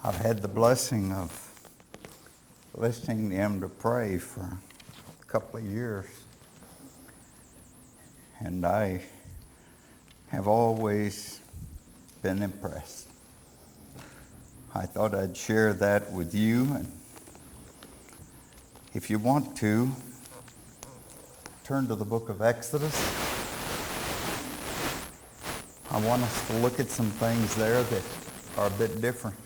I've had the blessing of listening to him to pray for a couple of years. And I have always been impressed. I thought I'd share that with you. And if you want to, turn to the book of Exodus. I want us to look at some things there that are a bit different.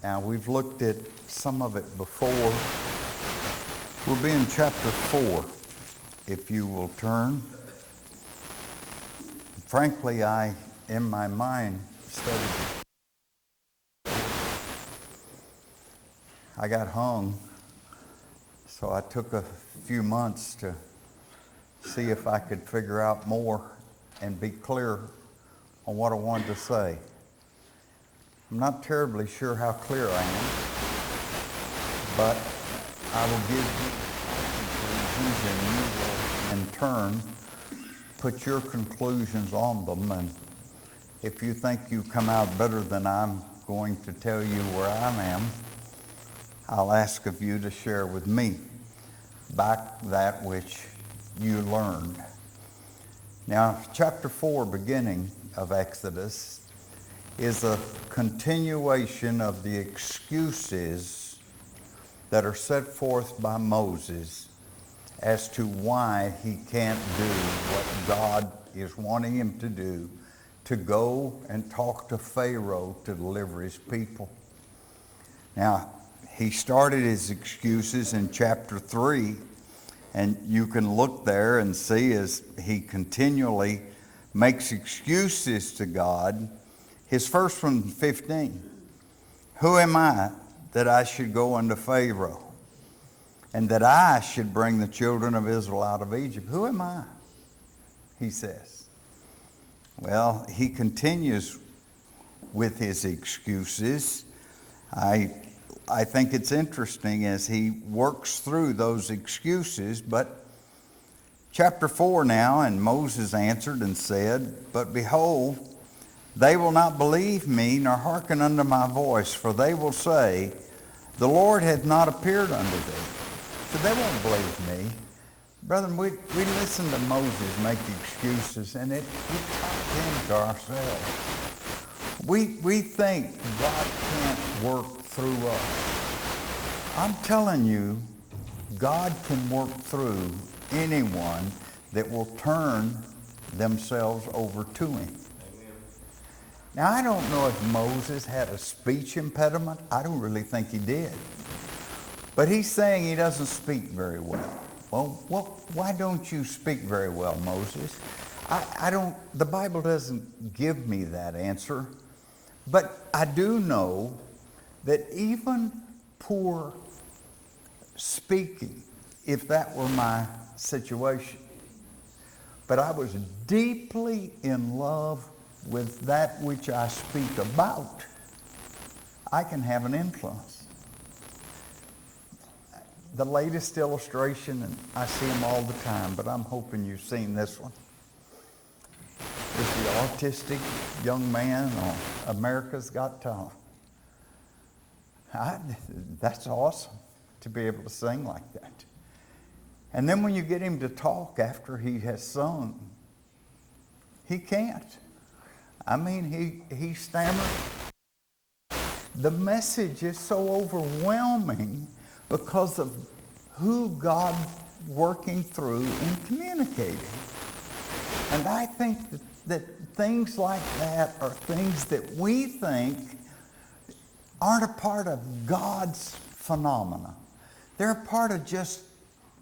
Now, we've looked at some of it before. We'll be in chapter 4, if you will turn. Frankly, I, in my mind, studied it. I got hung, so I took a few months to see if I could figure out more and be clear on what I wanted to say. I'm not terribly sure how clear I am, but I will give you conclusions and you will, in turn, put your conclusions on them. And if you think you come out better than I'm going to tell you where I am, I'll ask of you to share with me back that which you learned. Now, chapter 4, beginning of Exodus, is a continuation of the excuses that are set forth by Moses as to why he can't do what God is wanting him to do, to go and talk to Pharaoh to deliver his people. Now, he started his excuses in chapter 3, and you can look there and see as he continually makes excuses to God. His first one, 15. Who am I that I should go unto Pharaoh, and that I should bring the children of Israel out of Egypt? Who am I? He says. Well, he continues with his excuses. I think it's interesting as he works through those excuses, but chapter 4 now, and Moses answered and said, But behold, they will not believe me, nor hearken unto my voice, for they will say, The Lord hath not appeared unto thee. So they won't believe me. Brethren, we listen to Moses make excuses, and it ties into ourselves. We think God can't work through us. I'm telling you, God can work through anyone that will turn themselves over to him. Now, I don't know if Moses had a speech impediment. I don't really think he did. But he's saying he doesn't speak very well. Well, why don't you speak very well, Moses? The Bible doesn't give me that answer. But I do know that even poor speaking, if that were my situation, but I was deeply in love with that which I speak about, I can have an influence. The latest illustration, and I see them all the time, but I'm hoping you've seen this one, is the autistic young man on America's Got Talent. That's awesome to be able to sing like that. And then when you get him to talk after he has sung, he can't. I mean, he stammered. The message is so overwhelming because of who God's working through and communicating. And I think that things like that are things that we think aren't a part of God's phenomena. They're a part of just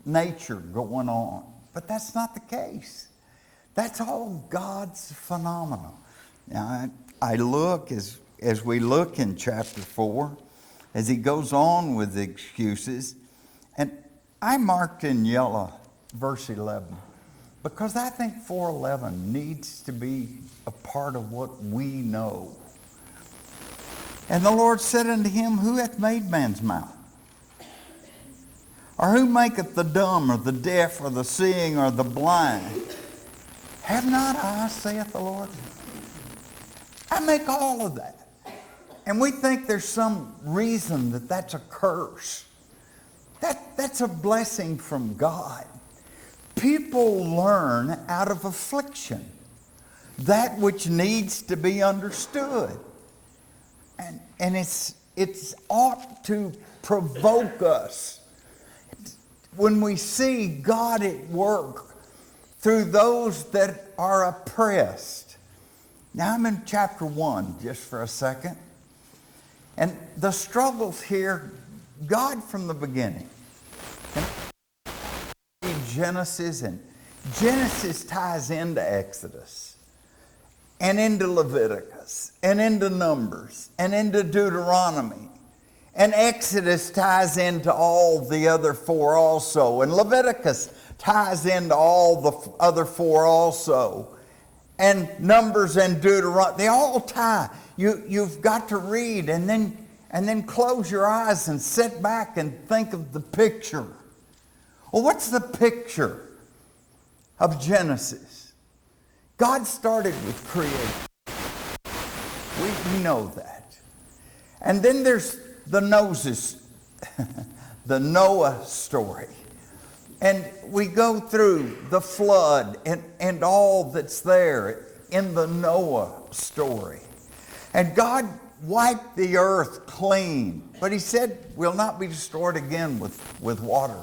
nature going on. But that's not the case. That's all God's phenomena. Now, I look, as we look in chapter 4, as he goes on with the excuses, and I marked in yellow verse 11, because I think 4:11 needs to be a part of what we know. And the Lord said unto him, Who hath made man's mouth? Or who maketh the dumb, or the deaf, or the seeing, or the blind? Have not I, saith the Lord? I make all of that. And we think there's some reason that that's a curse. That's a blessing from God. People learn out of affliction that which needs to be understood. And it's ought to provoke us when we see God at work through those that are oppressed. Now I'm in chapter 1 just for a second. And the struggles here, God from the beginning. Genesis, and Genesis ties into Exodus and into Leviticus and into Numbers and into Deuteronomy. And Exodus ties into all the other four also. And Leviticus ties into all the other four also. And Numbers and Deuteronomy, they all tie. You've got to read and then close your eyes and sit back and think of the picture. Well, what's the picture of Genesis? God started with creation. We know that. And then there's the the Noah story. And we go through the flood and all that's there in the Noah story. And God wiped the earth clean. But he said we'll not be destroyed again with water.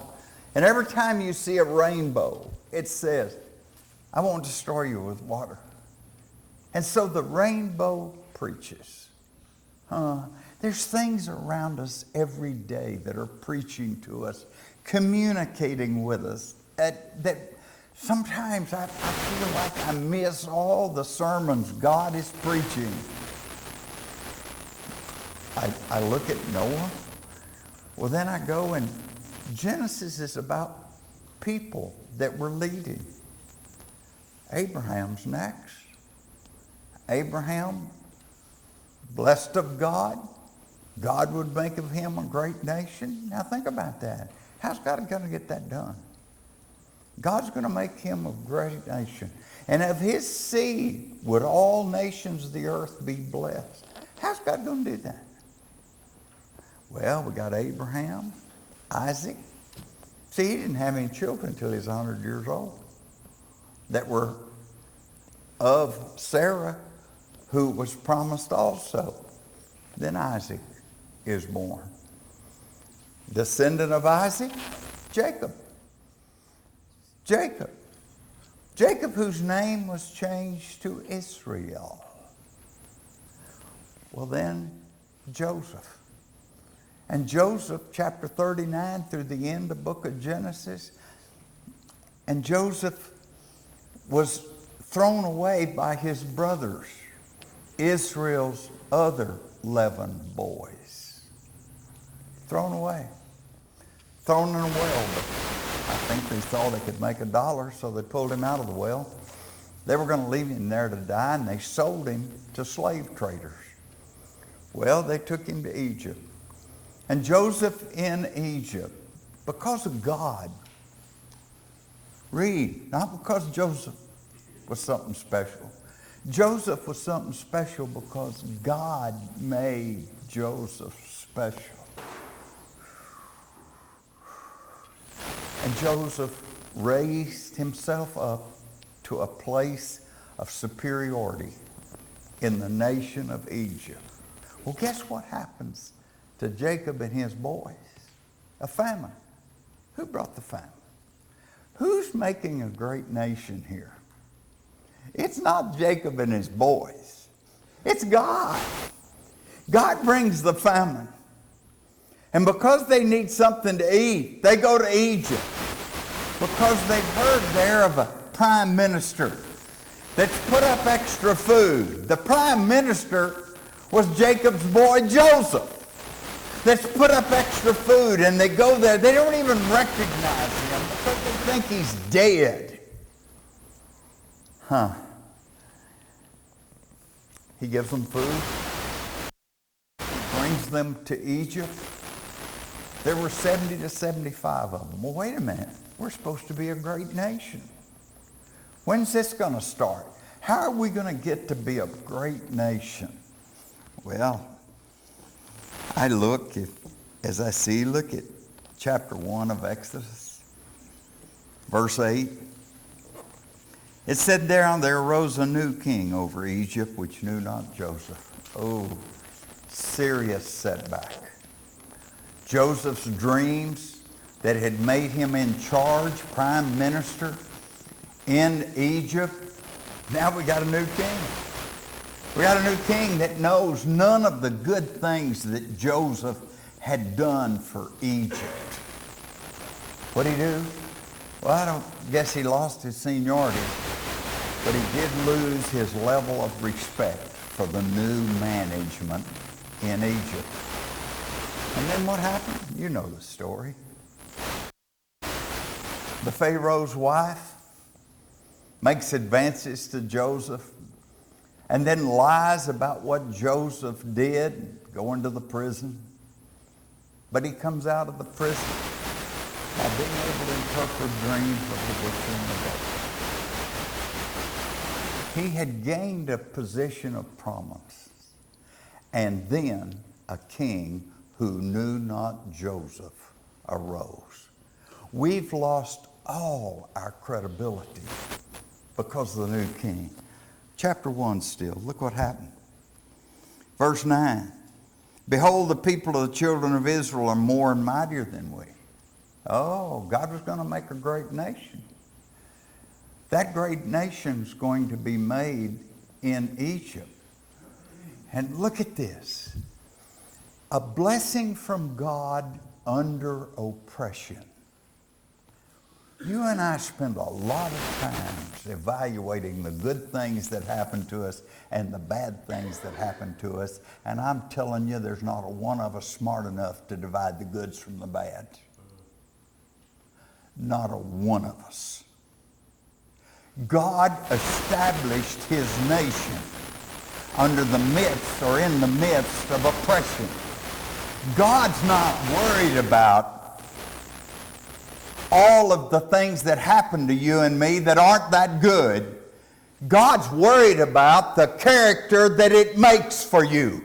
And every time you see a rainbow, it says, I won't destroy you with water. And so the rainbow preaches. There's things around us every day that are preaching to us, communicating with us, that sometimes I feel like I miss all the sermons God is preaching. I look at Noah. Well, then I go and Genesis is about people that were leading. Abraham's next. Abraham, blessed of God. God would make of him a great nation. Now think about that. How's God going to get that done? God's going to make him a great nation. And of his seed would all nations of the earth be blessed. How's God going to do that? Well, we got Abraham, Isaac. See, he didn't have any children until he was 100 years old that were of Sarah, who was promised also. Then Isaac is born. Descendant of Isaac, Jacob. Jacob, whose name was changed to Israel. Well, then Joseph. And Joseph, chapter 39 through the end of the book of Genesis. And Joseph was thrown away by his brothers, Israel's other 11 boys. Thrown away. Thrown in a well. But I think they thought they could make $1, so they pulled him out of the well. They were going to leave him there to die, and they sold him to slave traders. Well, they took him to Egypt. And Joseph in Egypt, because of God, read, not because Joseph was something special. Joseph was something special because God made Joseph special. And Joseph raised himself up to a place of superiority in the nation of Egypt. Well, guess what happens to Jacob and his boys? A famine. Who brought the famine? Who's making a great nation here? It's not Jacob and his boys. It's God. God brings the famine. And because they need something to eat, they go to Egypt. Because they've heard there of a prime minister that's put up extra food. The prime minister was Jacob's boy Joseph. That's put up extra food, and they go there. They don't even recognize him because they think he's dead. He gives them food, brings them to Egypt. There were 70 to 75 of them. Well, wait a minute. We're supposed to be a great nation. When's this going to start? How are we going to get to be a great nation? Well, Look at chapter 1 of Exodus, verse 8. It said, there arose a new king over Egypt, which knew not Joseph. Oh, serious setback. Joseph's dreams that had made him in charge, prime minister in Egypt. Now we got a new king. We got a new king that knows none of the good things that Joseph had done for Egypt. What'd he do? Well, I don't guess he lost his seniority, but he did lose his level of respect for the new management in Egypt. And then what happened? You know the story. The Pharaoh's wife makes advances to Joseph and then lies about what Joseph did, going to the prison. But he comes out of the prison by being able to interpret dreams of the butcher and the baker. He had gained a position of prominence, and then a king who knew not Joseph arose. We've lost all our credibility because of the new king. Chapter 1 still. Look what happened. Verse 9. Behold, the people of the children of Israel are more and mightier than we. Oh, God was going to make a great nation. That great nation's going to be made in Egypt. And look at this. A blessing from God under oppression. You and I spend a lot of times evaluating the good things that happen to us and the bad things that happen to us. And I'm telling you, there's not a one of us smart enough to divide the goods from the bad. Not a one of us. God established his nation under the midst or in the midst of oppression. God's not worried about all of the things that happen to you and me that aren't that good. God's worried about the character that it makes for you.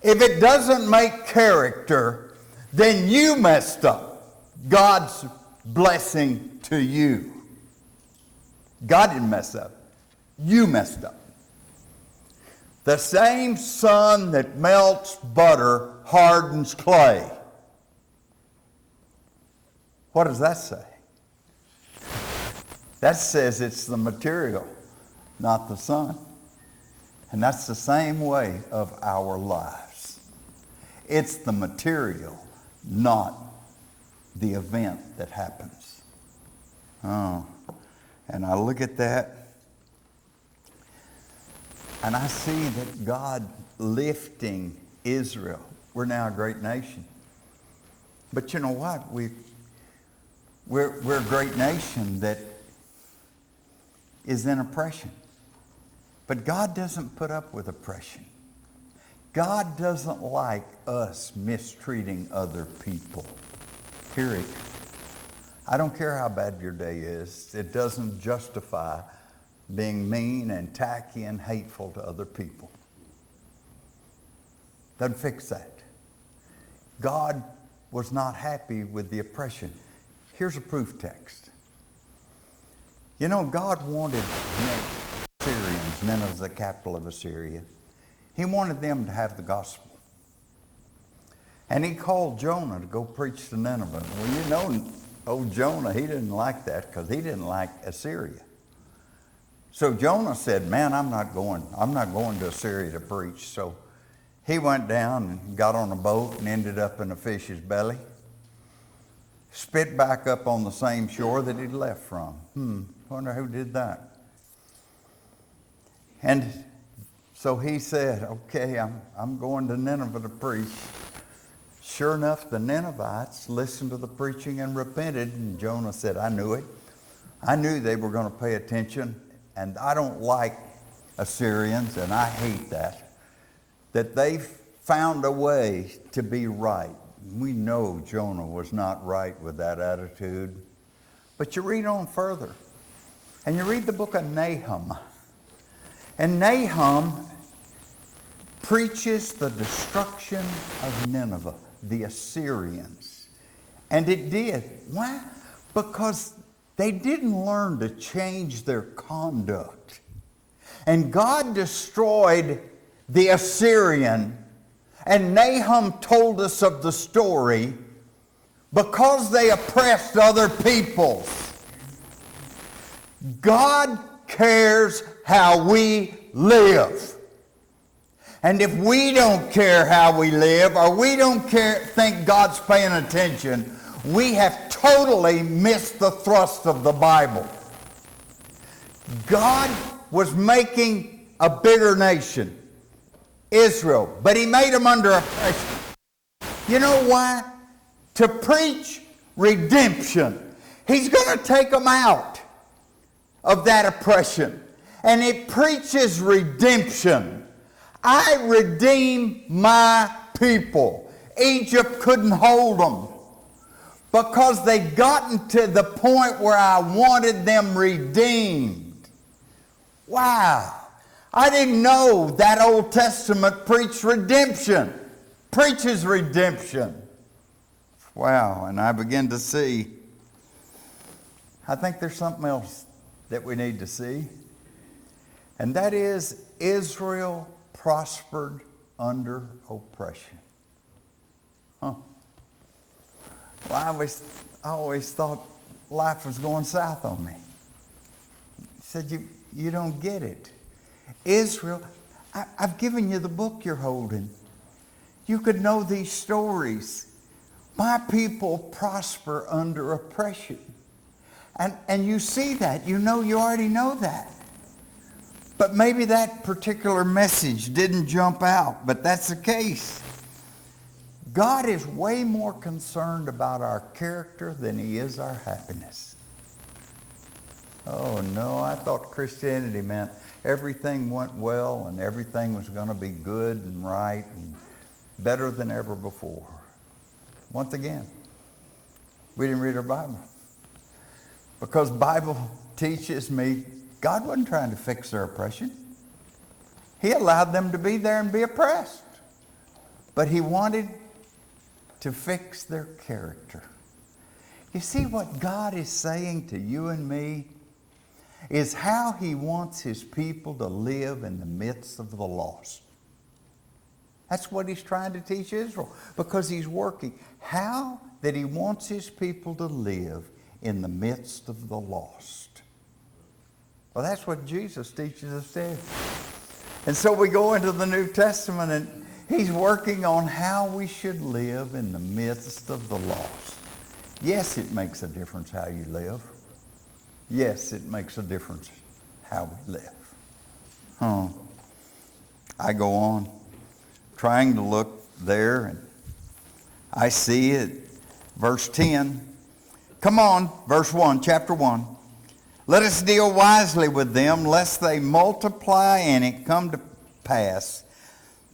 If it doesn't make character, then you messed up. God's blessing to you. God didn't mess up. You messed up. The same sun that melts butter hardens clay. What does that say? That says it's the material, not the sun. And that's the same way of our lives. It's the material, not the event that happens. Oh, and I look at that and I see that God lifting Israel. We're now a great nation. But you know what? We're a great nation that is in oppression. But God doesn't put up with oppression. God doesn't like us mistreating other people. Period. I don't care how bad your day is. It doesn't justify being mean and tacky and hateful to other people. Doesn't fix that. God was not happy with the oppression. Here's a proof text. You know, God wanted Assyrians, Nineveh, the capital of Assyria. He wanted them to have the gospel. And he called Jonah to go preach to Nineveh. Well, you know, old Jonah, he didn't like that because he didn't like Assyria. So Jonah said, man, I'm not going to Assyria to preach. So he went down and got on a boat and ended up in a fish's belly. Spit back up on the same shore that he'd left from. Wonder who did that. And so he said, okay, I'm going to Nineveh to preach. Sure enough, the Ninevites listened to the preaching and repented. And Jonah said, I knew it. I knew they were going to pay attention. And I don't like Assyrians, and I hate that they found a way to be right. We know Jonah was not right with that attitude. But you read on further, and you read the book of Nahum. And Nahum preaches the destruction of Nineveh, the Assyrians. And it did. Why? Because they didn't learn to change their conduct. And God destroyed the Assyrian. And Nahum told us of the story because they oppressed other peoples. God cares how we live. And if we don't care how we live, or we don't think God's paying attention, we have totally missed the thrust of the Bible. God was making a bigger nation, Israel, but he made them under oppression. You know why? To preach redemption. He's going to take them out of that oppression. And it preaches redemption. I redeem my people. Egypt couldn't hold them because they'd gotten to the point where I wanted them redeemed. Wow. I didn't know that Old Testament preaches redemption. Wow. And I begin to see, I think there's something else that we need to see. And that is Israel prospered under oppression. Well, I always thought life was going south on me. He said, you don't get it. Israel, I've given you the book you're holding. You could know these stories. My people prosper under oppression. And you see that. You already know that. But maybe that particular message didn't jump out, but that's the case. God is way more concerned about our character than he is our happiness. Oh no, I thought Christianity meant everything went well and everything was going to be good and right and better than ever before. Once again, we didn't read our Bible. Because Bible teaches me God wasn't trying to fix their oppression. He allowed them to be there and be oppressed. But he wanted to fix their character. You see what God is saying to you and me is how he wants his people to live in the midst of the lost. That's what he's trying to teach Israel, because he's working. How that he wants his people to live in the midst of the lost. Well, that's what Jesus teaches us to. And so we go into the New Testament and he's working on how we should live in the midst of the lost. Yes, it makes a difference how you live. Yes, it makes a difference how we live. I go on trying to look there and I see it. Verse 10. Come on, verse 1, chapter 1. Let us deal wisely with them, lest they multiply, and it come to pass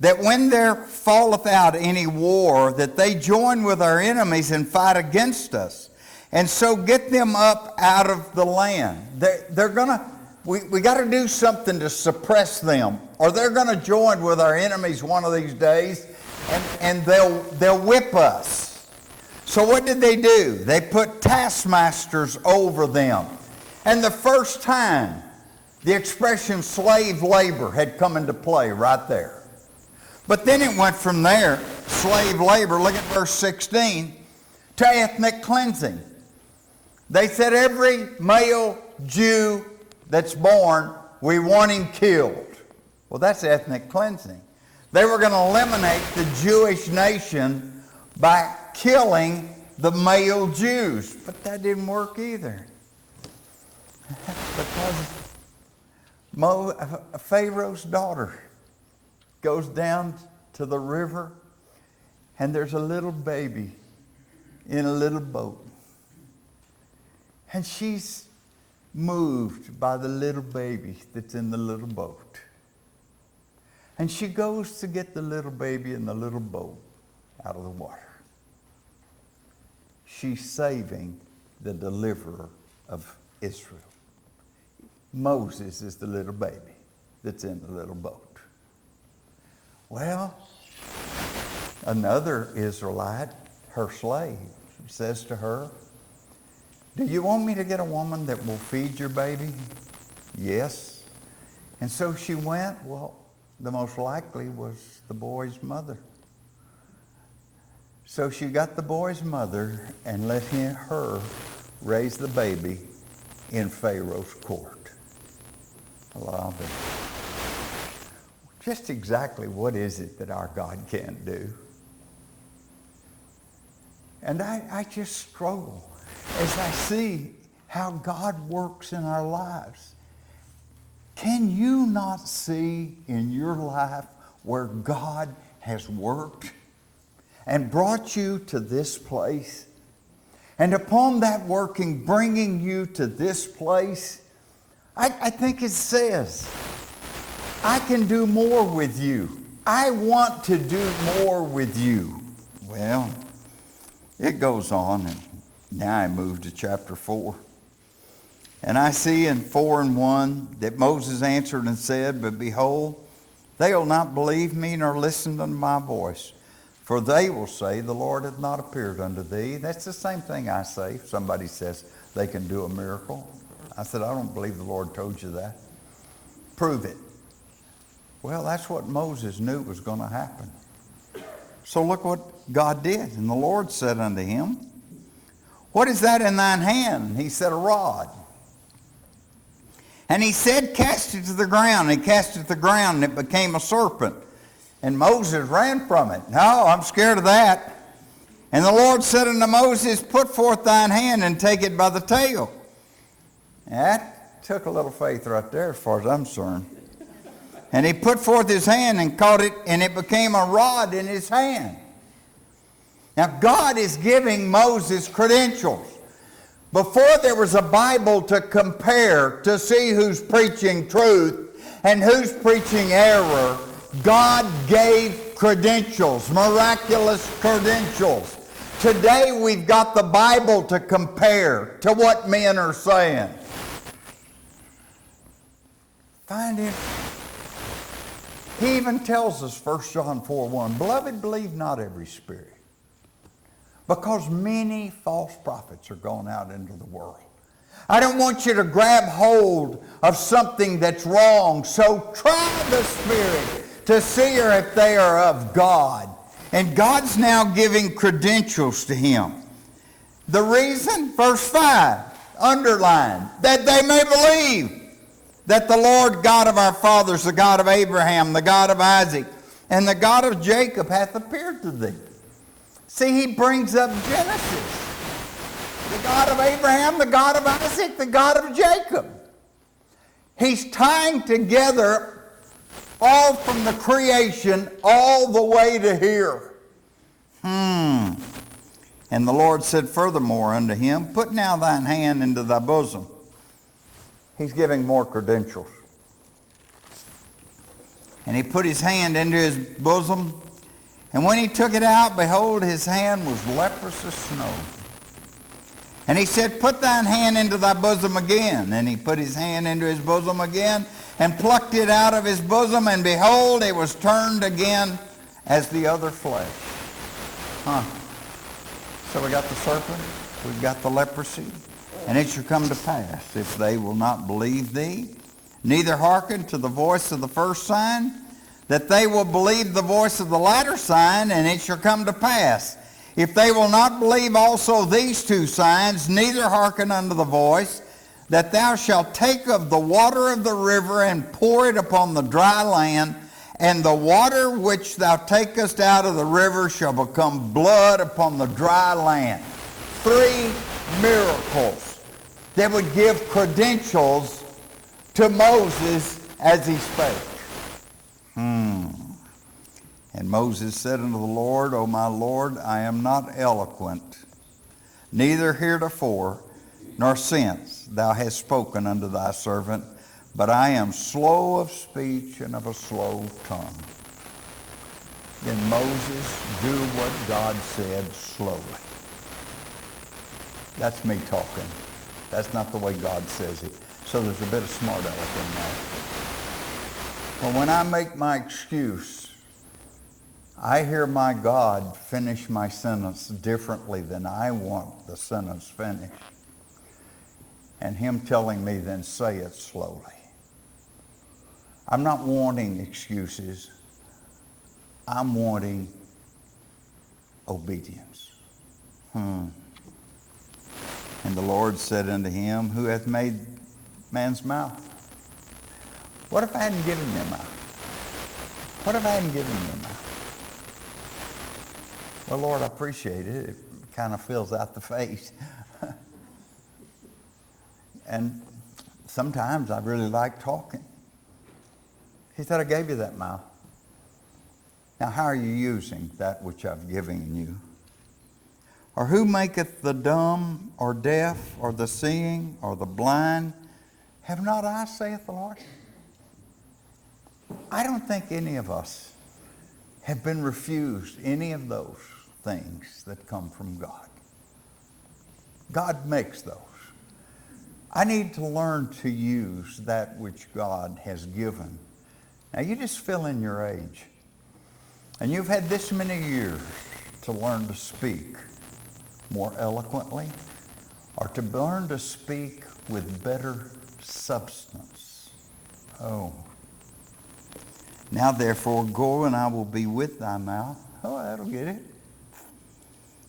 that when there falleth out any war, that they join with our enemies and fight against us, and so get them up out of the land. We got to do something to suppress them, or they're going to join with our enemies one of these days, and they'll whip us. So what did they do? They put taskmasters over them. And the first time, the expression slave labor had come into play right there. But then it went from there, slave labor, look at verse 16, to ethnic cleansing. They said every male Jew that's born, we want him killed. Well, that's ethnic cleansing. They were going to eliminate the Jewish nation by killing the male Jews. But that didn't work either. Because Pharaoh's daughter goes down to the river and there's a little baby in a little boat. And she's moved by the little baby that's in the little boat. And she goes to get the little baby in the little boat out of the water. She's saving the deliverer of Israel. Moses is the little baby that's in the little boat. Well, another Israelite, her slave, says to her, do you want me to get a woman that will feed your baby? Yes. And so she went. Well, the most likely was the boy's mother. So she got the boy's mother and let her raise the baby in Pharaoh's court. I love it. Just exactly what is it that our God can't do? And I just struggle as I see how God works in our lives. Can you not see in your life where God has worked and brought you to this place? And upon that working, bringing you to this place, I think it says, I can do more with you. I want to do more with you. Well, it goes on, and now I move to chapter 4. And I see in 4:1 that Moses answered and said, but behold, they will not believe me nor listen unto my voice. For they will say, the Lord hath not appeared unto thee. That's the same thing I say. If somebody says they can do a miracle, I said, I don't believe the Lord told you that. Prove it. Well, that's what Moses knew was going to happen. So look what God did. And the Lord said unto him, what is that in thine hand? He said, a rod. And he said, cast it to the ground. And he cast it to the ground, and it became a serpent. And Moses ran from it. No, I'm scared of that. And the Lord said unto Moses, put forth thine hand and take it by the tail. That took a little faith right there as far as I'm concerned. And he put forth his hand and caught it, and it became a rod in his hand. Now God is giving Moses credentials. Before there was a Bible to compare, to see who's preaching truth and who's preaching error, God gave credentials, miraculous credentials. Today we've got the Bible to compare to what men are saying. Find him. He even tells us, 1 John 4:1, beloved, believe not every spirit, because many false prophets are going out into the world. I don't want you to grab hold of something that's wrong, so try the spirit to see if they are of God. And God's now giving credentials to him. The reason, verse 5, underline, that they may believe that the Lord God of our fathers, the God of Abraham, the God of Isaac, and the God of Jacob hath appeared to thee. See, he brings up Genesis. The God of Abraham, the God of Isaac, the God of Jacob. He's tying together all from the creation all the way to here. And the Lord said furthermore unto him, put now thine hand into thy bosom. He's giving more credentials. And he put his hand into his bosom, and when he took it out, behold, his hand was leprous as snow. And he said, put thine hand into thy bosom again. And he put his hand into his bosom again, and plucked it out of his bosom, and behold, it was turned again as the other flesh. So we got the serpent, we've got the leprosy, and it shall come to pass, if they will not believe thee, neither hearken to the voice of the first sign, that they will believe the voice of the latter sign, and it shall come to pass, if they will not believe also these two signs, neither hearken unto the voice, that thou shalt take of the water of the river and pour it upon the dry land, and the water which thou takest out of the river shall become blood upon the dry land. 3 miracles that would give credentials to Moses as he spake. And Moses said unto the Lord, O my Lord, I am not eloquent, neither heretofore nor since thou hast spoken unto thy servant, but I am slow of speech and of a slow tongue. Then Moses do what God said slowly. That's me talking. That's not the way God says it. So there's a bit of smart aleck in there. But when I make my excuse I hear my God finish my sentence differently than I want the sentence finished. And him telling me, then say it slowly. I'm not wanting excuses. I'm wanting obedience. And the Lord said unto him, who hath made man's mouth? What if I hadn't given you a mouth? What if I hadn't given you a mouth? Well, Lord, I appreciate it. It kind of fills out the face. And sometimes I really like talking. He said, I gave you that mouth. Now, how are you using that which I've given you? Or who maketh the dumb or deaf or the seeing or the blind? Have not I, saith the Lord? I don't think any of us have been refused any of those things that come from God. God makes those. I need to learn to use that which God has given. Now you just fill in your age. And you've had this many years to learn to speak more eloquently or to learn to speak with better substance. Oh. Now therefore go, and I will be with thy mouth. Oh, that'll get it.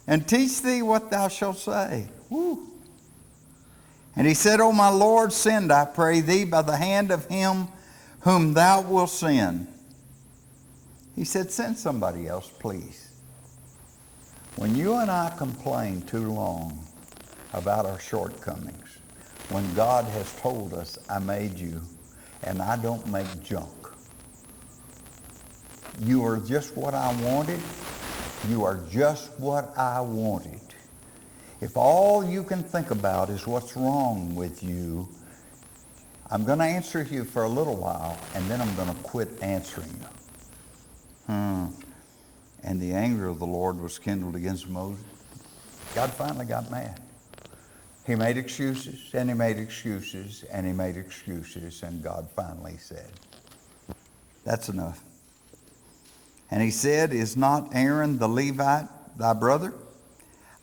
And teach thee what thou shalt say. Woo. And he said, O my Lord, send, I pray thee, by the hand of him whom thou wilt send. He said, send somebody else, please. When you and I complain too long about our shortcomings, when God has told us, I made you, and I don't make junk. You are just what I wanted. You are just what I wanted. If all you can think about is what's wrong with you, I'm going to answer you for a little while, and then I'm going to quit answering you. And the anger of the Lord was kindled against Moses. God finally got mad. He made excuses, and he made excuses, and he made excuses, and God finally said, that's enough. And he said, is not Aaron the Levite thy brother?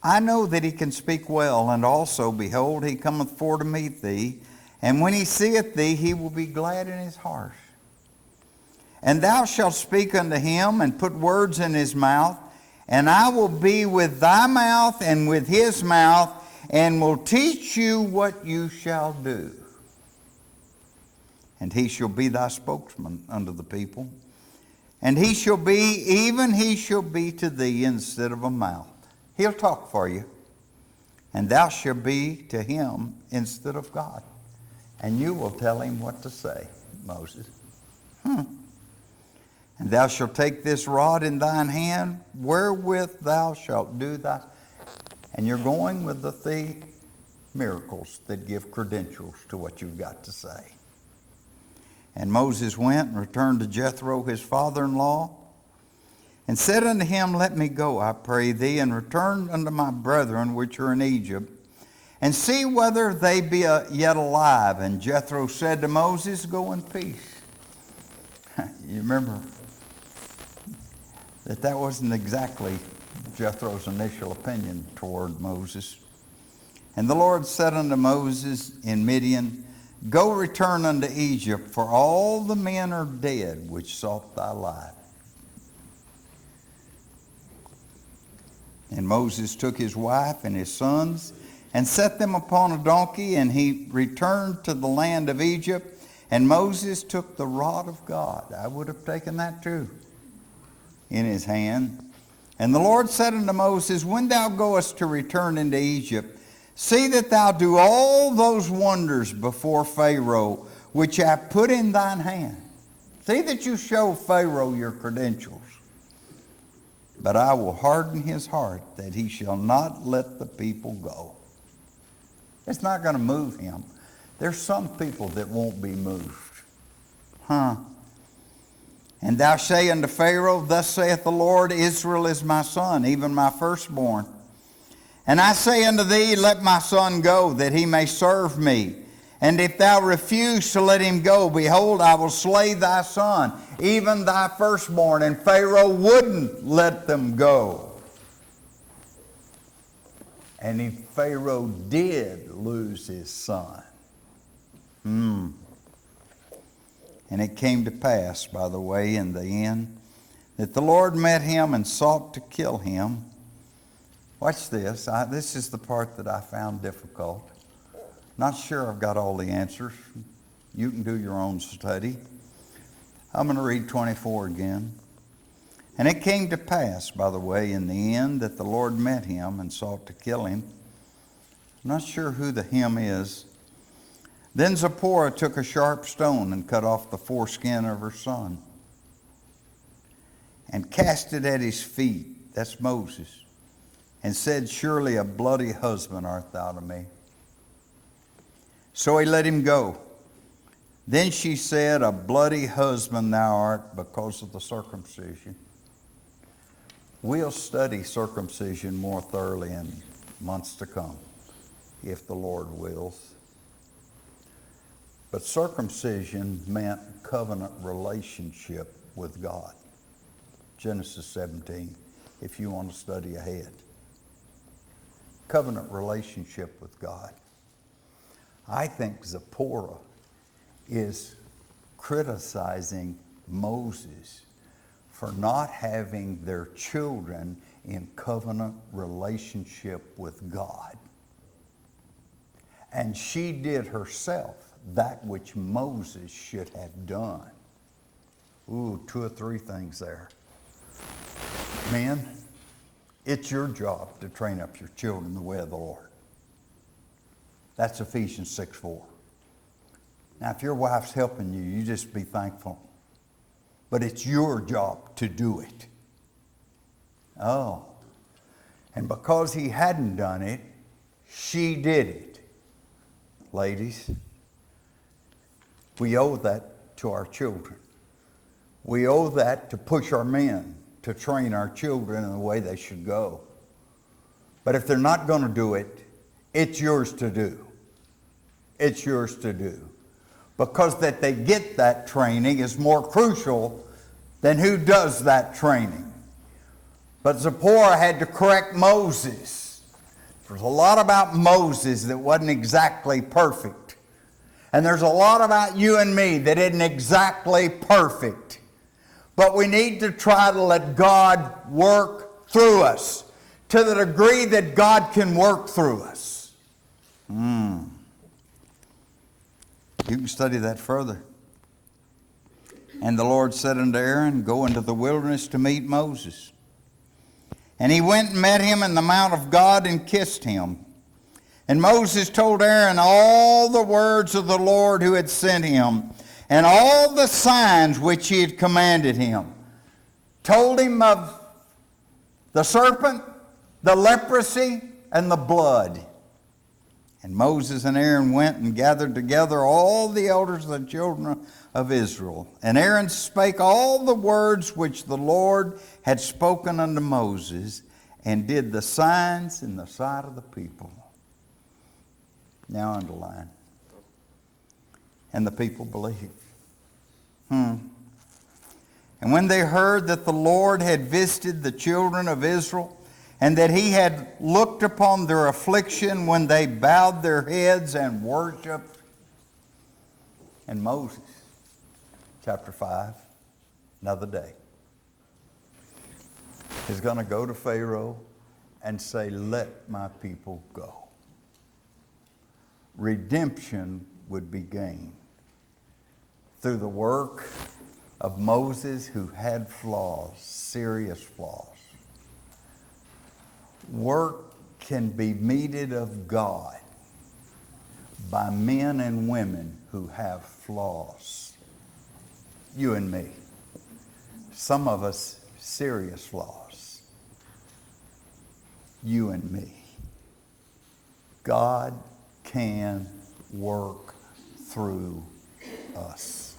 I know that he can speak well, and also, behold, he cometh for to meet thee, and when he seeth thee, he will be glad in his heart. And thou shalt speak unto him, and put words in his mouth, and I will be with thy mouth and with his mouth, and will teach you what you shall do. And he shall be thy spokesman unto the people, and he shall be, even he shall be to thee instead of a mouth. He'll talk for you. And thou shalt be to him instead of God. And you will tell him what to say, Moses. And thou shalt take this rod in thine hand, wherewith thou shalt do thy... And you're going with the miracles that give credentials to what you've got to say. And Moses went and returned to Jethro, his father-in-law, and said unto him, let me go, I pray thee, and return unto my brethren which are in Egypt, and see whether they be yet alive. And Jethro said to Moses, go in peace. You remember that wasn't exactly Jethro's initial opinion toward Moses. And the Lord said unto Moses in Midian, go return unto Egypt, for all the men are dead which sought thy life. And Moses took his wife and his sons and set them upon a donkey, and he returned to the land of Egypt. And Moses took the rod of God. I would have taken that too, in his hand. And the Lord said unto Moses, when thou goest to return into Egypt, see that thou do all those wonders before Pharaoh, which I put in thine hand. See that you show Pharaoh your credentials. But I will harden his heart, that he shall not let the people go. It's not going to move him. There's some people that won't be moved. And thou say unto Pharaoh, thus saith the Lord, Israel is my son, even my firstborn. And I say unto thee, let my son go, that he may serve me. And if thou refuse to let him go, behold, I will slay thy son. even thy firstborn. And Pharaoh wouldn't let them go. And Pharaoh did lose his son. And it came to pass, by the way, in the end, that the Lord met him and sought to kill him. Watch this. This is the part that I found difficult. Not sure I've got all the answers. You can do your own study. I'm going to read 24 again. And it came to pass, by the way, in the end, that the Lord met him and sought to kill him. I'm not sure who the him is. Then Zipporah took a sharp stone and cut off the foreskin of her son and cast it at his feet. That's Moses. And said, surely a bloody husband art thou to me. So he let him go. Then she said, a bloody husband thou art because of the circumcision. We'll study circumcision more thoroughly in months to come, if the Lord wills. But circumcision meant covenant relationship with God. Genesis 17, if you want to study ahead. Covenant relationship with God. I think Zipporah is criticizing Moses for not having their children in covenant relationship with God. And she did herself that which Moses should have done. Ooh, 2 or 3 things there. Men, it's your job to train up your children the way of the Lord. That's Ephesians 6:4. Now, if your wife's helping you, you just be thankful. But it's your job to do it. Oh. And because he hadn't done it, she did it. Ladies, we owe that to our children. We owe that to push our men to train our children in the way they should go. But if they're not going to do it, it's yours to do. It's yours to do. Because that they get that training is more crucial than who does that training. But Zipporah had to correct Moses. There's a lot about Moses that wasn't exactly perfect. And there's a lot about you and me that isn't exactly perfect. But we need to try to let God work through us to the degree that God can work through us. You can study that further. And the Lord said unto Aaron, go into the wilderness to meet Moses. And he went and met him in the mount of God and kissed him. And Moses told Aaron all the words of the Lord who had sent him, and all the signs which he had commanded him. Told him of the serpent, the leprosy, and the blood. And Moses and Aaron went and gathered together all the elders of the children of Israel. And Aaron spake all the words which the Lord had spoken unto Moses, and did the signs in the sight of the people. Now underline. And the people believed. And when they heard that the Lord had visited the children of Israel, and that he had looked upon their affliction when they bowed their heads and worshiped. And Moses, chapter 5, another day, is going to go to Pharaoh and say, let my people go. Redemption would be gained through the work of Moses, who had flaws, serious flaws. Work can be meted of God by men and women who have flaws. You and me. Some of us, serious flaws. You and me. God can work through us.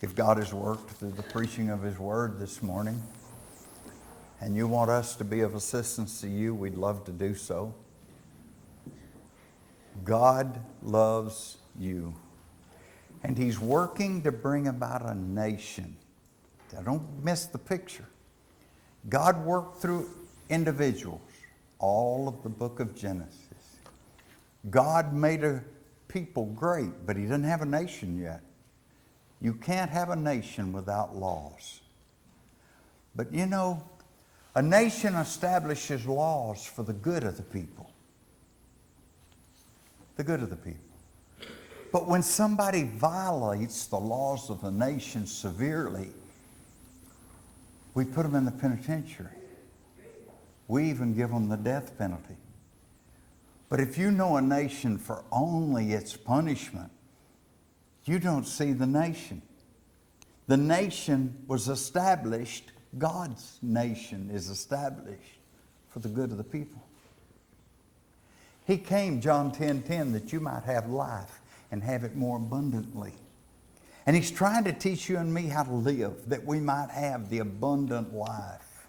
If God has worked through the preaching of his word this morning, and you want us to be of assistance to you, we'd love to do so. God loves you. And he's working to bring about a nation. Now, don't miss the picture. God worked through individuals, all of the book of Genesis. God made a people great, but he didn't have a nation yet. You can't have a nation without laws. But you know, a nation establishes laws for the good of the people. The good of the people. But when somebody violates the laws of the nation severely, we put them in the penitentiary. We even give them the death penalty. But if you know a nation for only its punishment, you don't see the nation. The nation was established, God's nation is established for the good of the people. He came, John 10:10, that you might have life and have it more abundantly. And he's trying to teach you and me how to live, that we might have the abundant life.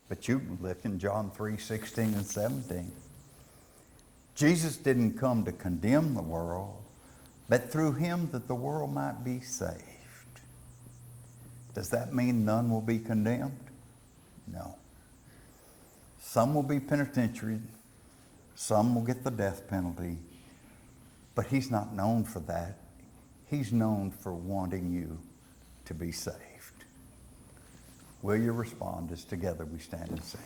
But you look in John 3:16 and 17. Jesus didn't come to condemn the world, but through him that the world might be saved. Does that mean none will be condemned? No. Some will be penitentiary, some will get the death penalty, but he's not known for that. He's known for wanting you to be saved. Will you respond as together we stand and sing?